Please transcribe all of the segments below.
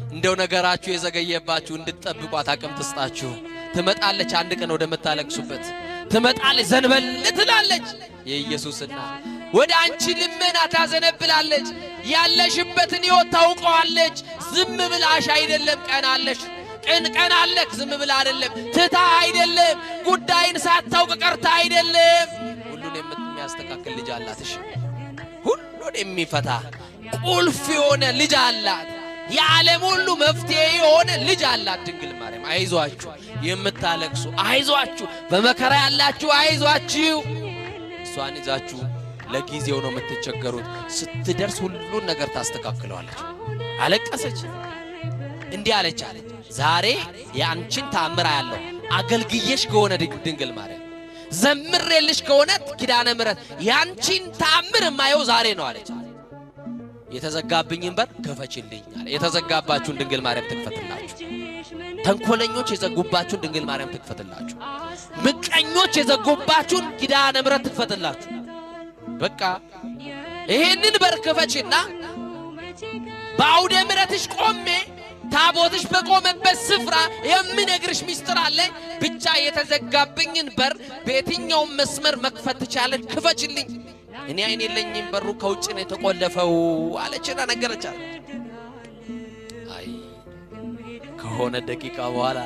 እንደው ነገራችሁ የዘገየባችሁ እንድትጠብቋት አቅም ትስጣችሁ። ትመጣለች አንድ ቀን ወደ መታለቅሱበት ትመጣለች፣ ዘንበል ትላለች። የኢየሱስና ወደ አንቺ ልመና ታዘነብላለች። ያለሽበትን ሕይወት ታውቀዋለች። ዝም ብላሽ አይደለም ቀናለሽ ቀናለክ ዝም ብላ አይደለም ትታ አይደለም ጉዳይን ሳታውቅ ቀርታ አይደለም። ሁሉን የሚያስተካክል ልጅ አላትሽ። ሁሉን የሚፈታ ቁልፍ የሆነ ልጅ አላት። የዓለም ሁሉ መፍትሄ የሆነ ልጅ አላት ድንግል ማርያም። አይዟችሁ የምታለቅሱ አይዟችሁ፣ በመከራ ያላችሁ አይዟችሁ። እሷን ይዛችሁ ለጊዜው ነው የምትቸገሩት። ስትደርስ ሁሉን ነገር ታስተካክለዋለች። አለቀሰች፣ እንዲህ አለች ዛሬ ያንቺን ተአምር ያለው አገልግየሽ ከሆነ ድንግል ማርያም ዘምሬልሽ ከሆነ ኪዳነ ምሕረት ያንቺን ተአምር ማየው ዛሬ ነው አለች። የተዘጋብኝን በር ከፈችልኝ አለ። የተዘጋባችሁን ድንግል ማርያም ትክፈትላችሁ። ተንኮለኞች የዘጉባችሁን ድንግል ማርያም ትክፈትላችሁ። ምቀኞች የዘጉባችሁን ኪዳነ ምሕረት ትክፈትላችሁ። በቃ ይሄንን በር ከፈችና በአውደ ምሕረትሽ ቆሜ ታቦትሽ በቆመበት ስፍራ የምነግርሽ ሚስጥር አለ። ብቻ የተዘጋብኝን በር በየትኛውም መስመር መክፈት ትቻለሽ፣ ክፈችልኝ። እኔ አይኔ የለኝም፣ በሩ ከውጭ ነው የተቆለፈው አለችና ነገረቻት። አይ ከሆነ ደቂቃ በኋላ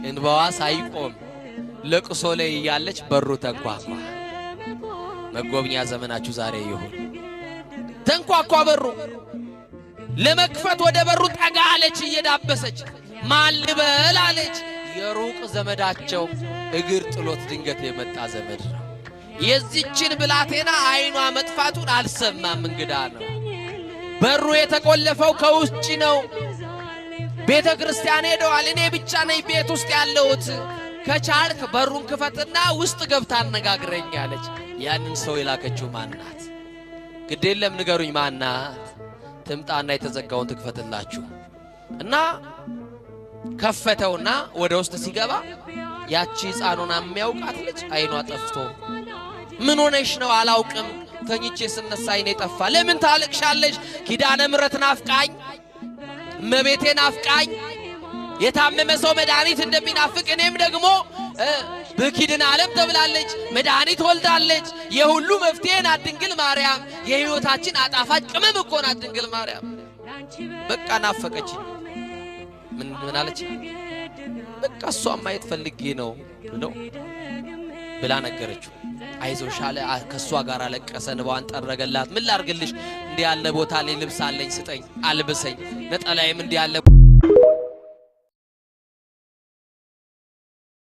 እንባዋ ሳይቆም ለቅሶ ላይ ያለች በሩ ተንኳኳ። መጎብኛ ዘመናችሁ ዛሬ ይሁን። ተንኳኳ በሩ። ለመክፈት ወደ በሩ ጠጋ አለች እየዳበሰች። ማን ልበል አለች። የሩቅ ዘመዳቸው እግር ጥሎት ድንገት የመጣ ዘመድ ነው። የዚችን ብላቴና አይኗ መጥፋቱን አልሰማም። እንግዳ ነው። በሩ የተቆለፈው ከውጭ ነው። ቤተ ክርስቲያን ሄደዋል። እኔ ብቻ ነኝ ቤት ውስጥ ያለሁት። ከቻልክ በሩን ክፈትና ውስጥ ገብታ አነጋግረኝ አለች። ያንን ሰው የላከችው ማናት? ግዴለም ንገሩኝ ማናት? ትምጣና የተዘጋውን ትክፈትላችሁ እና ከፈተውና ወደ ውስጥ ሲገባ ያቺ ሕፃኑን የሚያውቃት ልጅ አይኗ ጠፍቶ ምን ሆነሽ ነው? አላውቅም፣ ተኝቼ ስነሳ አይኔ ጠፋ። ለምን ታለቅሻለሽ? ኪዳነ ምሕረት ናፍቃኝ፣ እመቤቴ ናፍቃኝ። የታመመ ሰው መድኃኒት እንደሚናፍቅ እኔም ደግሞ በኪድን ዓለም ተብላለች፣ መድኃኒት ወልዳለች። የሁሉ መፍትሄ ናት ድንግል ማርያም። የሕይወታችን አጣፋጭ ቅመም እኮ ናት ድንግል ማርያም። በቃ ናፈቀች። ምን አለች? በቃ እሷን ማየት ፈልጌ ነው ብላ ነገረችው። አይዞሽ አለ። ከሷ ጋር አለቀሰ፣ እንባዋን ጠረገላት። ምን ላርግልሽ? እንዲህ ያለ ቦታ ላይ ልብስ አለኝ ስጠኝ፣ አልብሰኝ፣ ነጠላዬም እንዲህ ያለ